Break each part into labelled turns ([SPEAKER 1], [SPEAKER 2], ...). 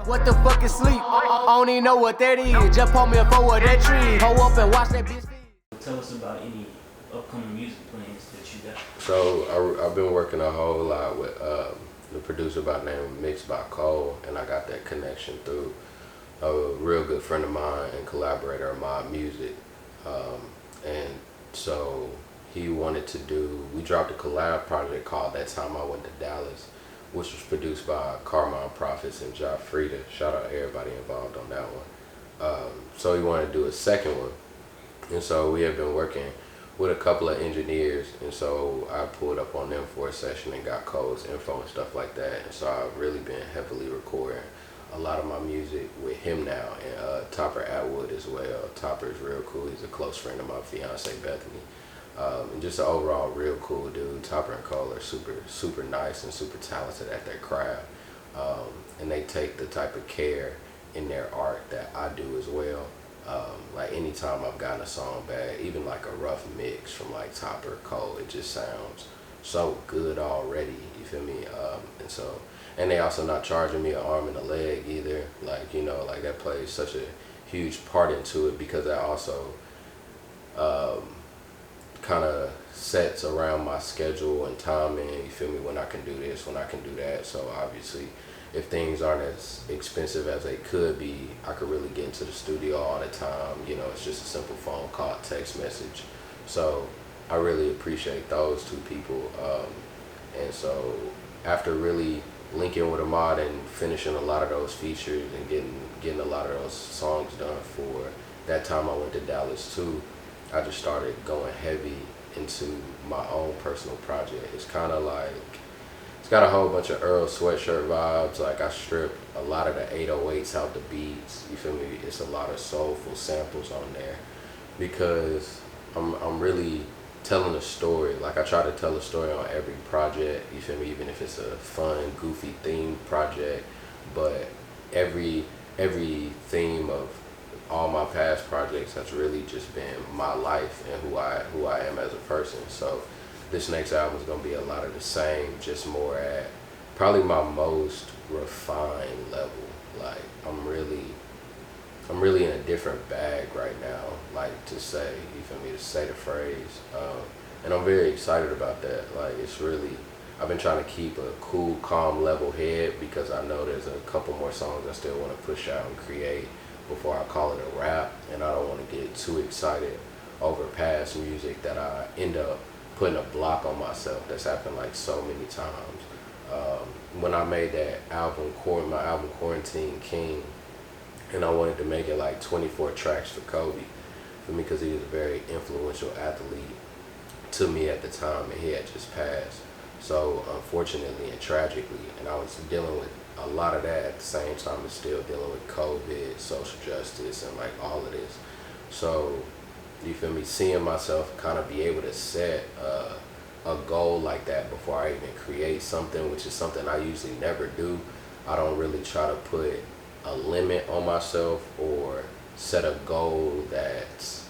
[SPEAKER 1] What the fuck is sleep? I don't even know what that is. Just pull me a forward that tree. Hold up and watch that bitch.
[SPEAKER 2] Tell us about any upcoming music plans that you got.
[SPEAKER 3] So I've been working a whole lot with the producer by the name of Mixed by Cole, and I got that connection through a real good friend of mine and collaborator of my music. And so he wanted to we dropped a collab project called That Time I Went to Dallas, which was produced by Carmine Prophets and Ja Frida. Shout out to everybody involved on that one. So he wanted to do a second one. And so we have been working with a couple of engineers, and so I pulled up on them for a session and got Cole's info and stuff like that. And so I've really been heavily recording a lot of my music with him now, and Topper Atwood as well. Topper is real cool. He's a close friend of my fiance Bethany, and just an overall real cool dude. Topper and Cole are super nice and super talented at their craft, and they take the type of care in their art that I do as well. Like anytime I've gotten a song back, even like a rough mix from like Topper or Cole, it just sounds so good already, you feel me? And they also not charging me an arm and a leg either. Like, you know, like that plays such a huge part into it, because that also kind of sets around my schedule and timing, you feel me, when I can do this, when I can do that. So obviously, if things aren't as expensive as they could be, I could really get into the studio all the time. You know, it's just a simple phone call, text message. So I really appreciate those two people. And so after really linking with Ahmad and finishing a lot of those features and getting a lot of those songs done for That Time I Went to Dallas too, I just started going heavy into my own personal project. It's kind of like, it's got a whole bunch of Earl Sweatshirt vibes. Like, I stripped a lot of the 808s out the beats, you feel me? It's a lot of soulful samples on there, because I'm really telling a story. Like, I try to tell a story on every project, you feel me? Even if it's a fun, goofy themed project, but every theme of all my past projects has really just been my life and who I am as a person. So this next album is gonna be a lot of the same, just more at probably my most refined level. Like, I'm really in a different bag right now, like, to say, you feel me, to say the phrase. And I'm very excited about that. Like, it's really, I've been trying to keep a cool, calm, level head, because I know there's a couple more songs I still want to push out and create before I call it a wrap, and I don't want to get too excited over past music that I end up putting a block on myself. That's happened like so many times. When I made that album, my album Quarantine King, and I wanted to make it like 24 tracks for Kobe, for me, because he was a very influential athlete to me at the time, and he had just passed. So unfortunately and tragically, and I was dealing with a lot of that at the same time as still dealing with COVID, social justice, and like all of this. So, you feel me, seeing myself kind of be able to set a goal like that before I even create something, which is something I usually never do. I don't really try to put a limit on myself or set a goal that's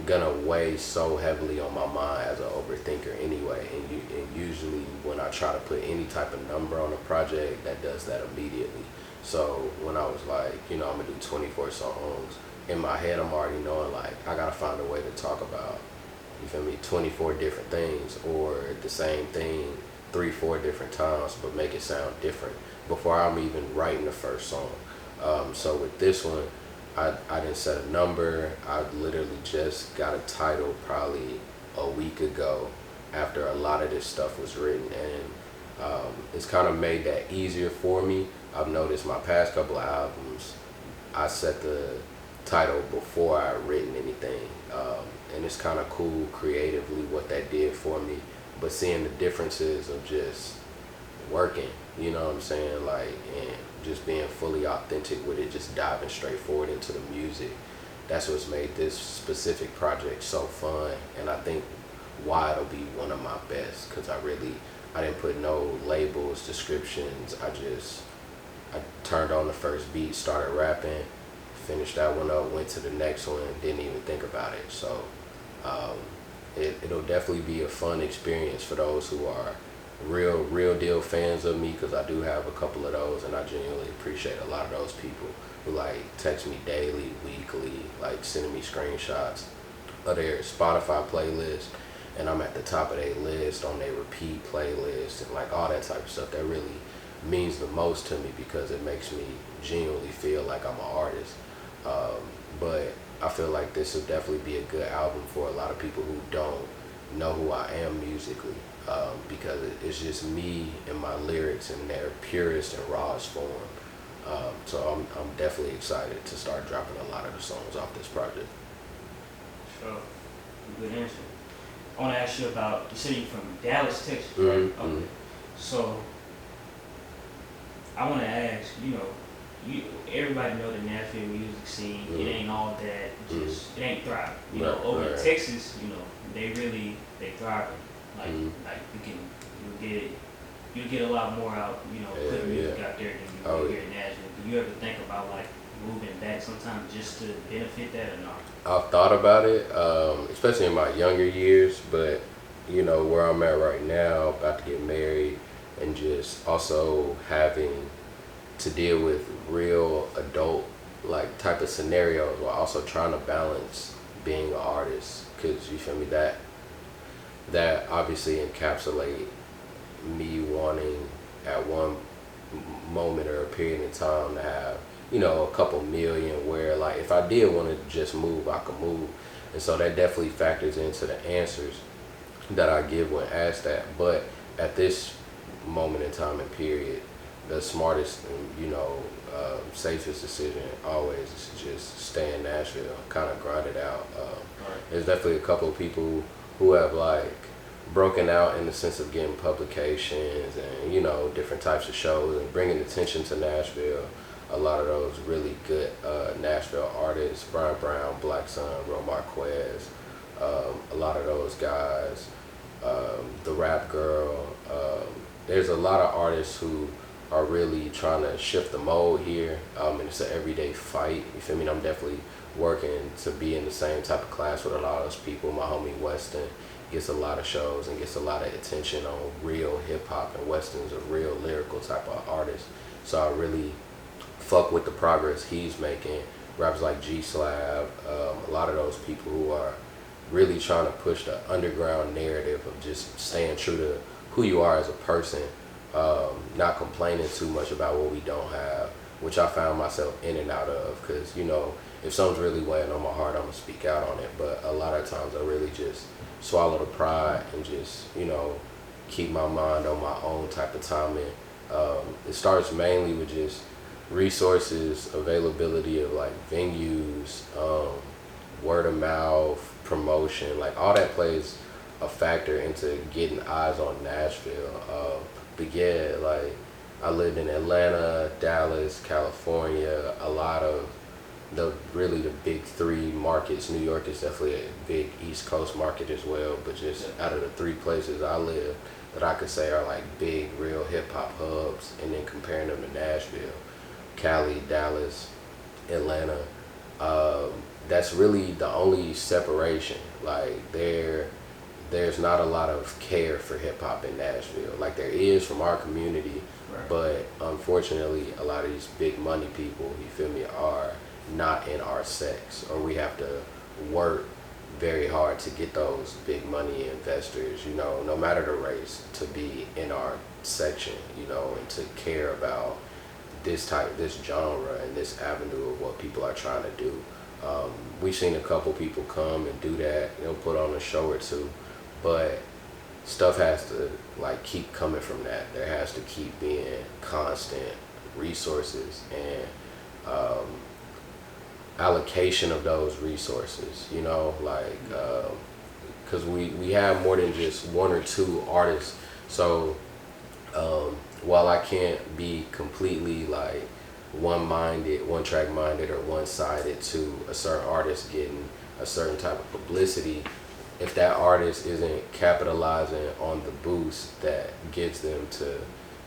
[SPEAKER 3] gonna weigh so heavily on my mind as an overthinker anyway. And usually when I try to put any type of number on a project, that does that immediately. So when I was like, you know, I'm gonna do 24 songs, in my head I'm already knowing, like, I gotta find a way to talk about, you feel me, 24 different things, or the same thing 3-4 different times, but make it sound different before I'm even writing the first song. So with this one, I didn't set a number. I literally just got a title probably a week ago after a lot of this stuff was written, and it's kind of made that easier for me. I've noticed my past couple of albums, I set the title before I written anything, and it's kind of cool creatively what that did for me. But seeing the differences of just working, you know what I'm saying, like, and just being fully authentic with it, just diving straight forward into the music, that's what's made this specific project so fun, and I think why it'll be one of my best, because I didn't put no labels, descriptions. I turned on the first beat, started rapping, finished that one up, went to the next one, didn't even think about it. So it'll definitely be a fun experience for those who are real deal fans of me, because I do have a couple of those, and I genuinely appreciate a lot of those people who like text me daily, weekly, like sending me screenshots of their Spotify playlist, and I'm at the top of their list on their repeat playlist and like all that type of stuff. That really means the most to me because it makes me genuinely feel like I'm an artist. But I feel like this will definitely be a good album for a lot of people who don't know who I am musically, because it's just me and my lyrics in their purest and rawest form. So I'm definitely excited to start dropping a lot of the songs off this project.
[SPEAKER 2] Sure. Good answer. I want to ask you about, you said you're from Dallas, Texas, right?
[SPEAKER 3] Mm-hmm.
[SPEAKER 2] Okay. So I want to ask, everybody know the Nashville music scene.
[SPEAKER 3] Mm-hmm.
[SPEAKER 2] It ain't all that, just it ain't thriving.
[SPEAKER 3] Right,
[SPEAKER 2] Over in
[SPEAKER 3] right.
[SPEAKER 2] Texas, they thriving. Like
[SPEAKER 3] Mm-hmm.
[SPEAKER 2] like you get a lot more out, putting music out there than you do here in Nashville. Do you ever think about like moving back sometime just to benefit that or not?
[SPEAKER 3] I've thought about it, especially in my younger years, but where I'm at right now, about to get married, and just also having to deal with real adult like type of scenarios while also trying to balance being an artist, because you feel me, that obviously encapsulate me wanting at one moment or a period in time to have a couple million, where like if I did want to just move, I could move. And so that definitely factors into the answers that I give when asked that. But at this moment in time and period, the smartest and safest decision always is to just stay in Nashville, kind of grind it out. There's definitely a couple of people who have like broken out in the sense of getting publications and different types of shows and bringing attention to Nashville. A lot of those really good Nashville artists, Brian Brown, Black Sun, Ro Marquez, a lot of those guys, the Rap Girl. There's a lot of artists who are really trying to shift the mold here, and it's an everyday fight. You feel me? I'm definitely working to be in the same type of class with a lot of those people. My homie Weston gets a lot of shows and gets a lot of attention on real hip hop, and Weston's a real lyrical type of artist. So I really fuck with the progress he's making. Rappers like G Slab, a lot of those people who are really trying to push the underground narrative of just staying true to who you are as a person, not complaining too much about what we don't have, which I found myself in and out of, because if something's really weighing on my heart, I'm gonna speak out on it. But a lot of times I really just swallow the pride and just keep my mind on my own type of timing. It starts mainly with just resources, availability of like venues, word of mouth, promotion, like all that plays a factor into getting eyes on Nashville. But yeah, like I lived in Atlanta, Dallas, California, a lot of the big three markets. New York is definitely a big East Coast market as well, but just out of the three places I live that I could say are like big, real hip hop hubs, and then comparing them to Nashville, Cali, Dallas, Atlanta, that's really the only separation. Like there's not a lot of care for hip hop in Nashville. Like there is from our community, right. But unfortunately a lot of these big money people, you feel me, are not in our sex, or we have to work very hard to get those big money investors, no matter the race, to be in our section, and to care about this genre and this avenue of what people are trying to do. We've seen a couple people come and do that, put on a show or two, but stuff has to like keep coming from that. There has to keep being constant resources and allocation of those resources, because we have more than just one or two artists. So while I can't be completely like one track minded or one-sided to a certain artist getting a certain type of publicity, if that artist isn't capitalizing on the boost that gives them to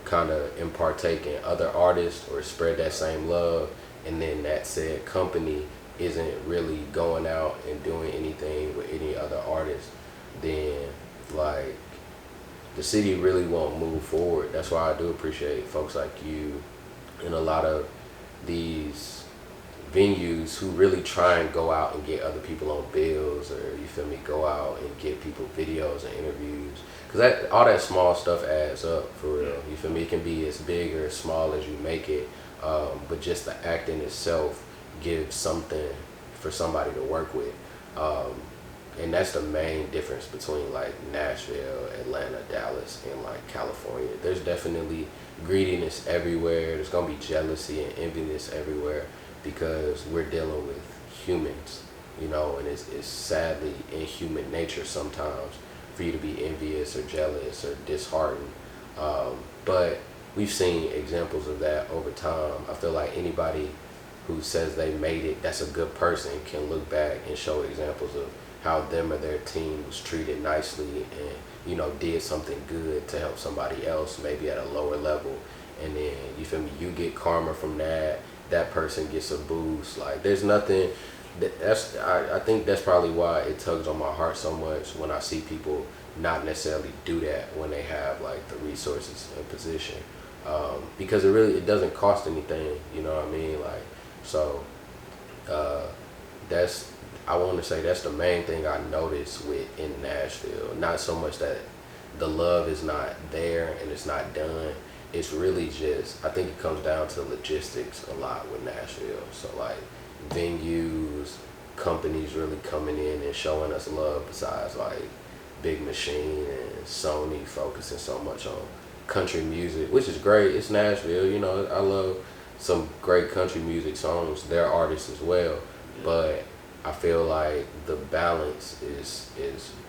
[SPEAKER 3] kind of partake in other artists or spread that same love, and then that said company isn't really going out and doing anything with any other artists, then like the city really won't move forward. That's why I do appreciate folks like you and a lot of these venues who really try and go out and get other people on bills, or you feel me, go out and get people videos and interviews, because that all that small stuff adds up for real. You feel me? It can be as big or as small as you make it, but just the act in itself gives something for somebody to work with. And that's the main difference between like Nashville, Atlanta, Dallas, and like California. There's definitely greediness everywhere. There's gonna be jealousy and enviness everywhere because we're dealing with humans, you know, and it's sadly in human nature sometimes for you to be envious or jealous or disheartened. But we've seen examples of that over time. I feel like anybody who says they made it, that's a good person, can look back and show examples of how them or their team was treated nicely and, you know, did something good to help somebody else maybe at a lower level. And then, you feel me, you get karma from that, that person gets a boost. Like, there's nothing, I think that's probably why it tugs on my heart so much when I see people not necessarily do that when they have like the resources and position. Because it doesn't cost anything, you know what I mean? Like, so I want to say that's the main thing I noticed in Nashville. Not so much that the love is not there and it's not done. It's really just, I think it comes down to logistics a lot with Nashville. So like venues, companies really coming in and showing us love, besides like Big Machine and Sony focusing so much on country music, which is great. It's Nashville, you know, I love some great country music songs. They're artists as well, but I feel like the balance is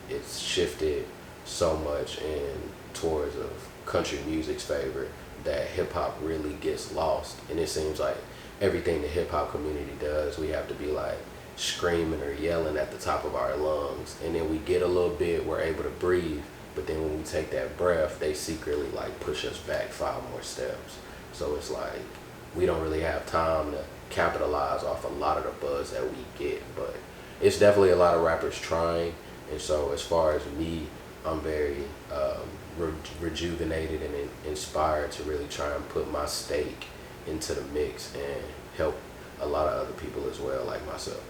[SPEAKER 3] it's shifted so much in towards of country music's favor that hip hop really gets lost. And it seems like everything the hip hop community does, we have to be like screaming or yelling at the top of our lungs, and then we get a little bit, we're able to breathe, but then when we take that breath, they secretly like push us back 5 more steps. So it's like we don't really have time to capitalize off a lot of the buzz that we get. But it's definitely a lot of rappers trying, and so as far as me, I'm very rejuvenated and inspired to really try and put my stake into the mix and help a lot of other people as well, like myself.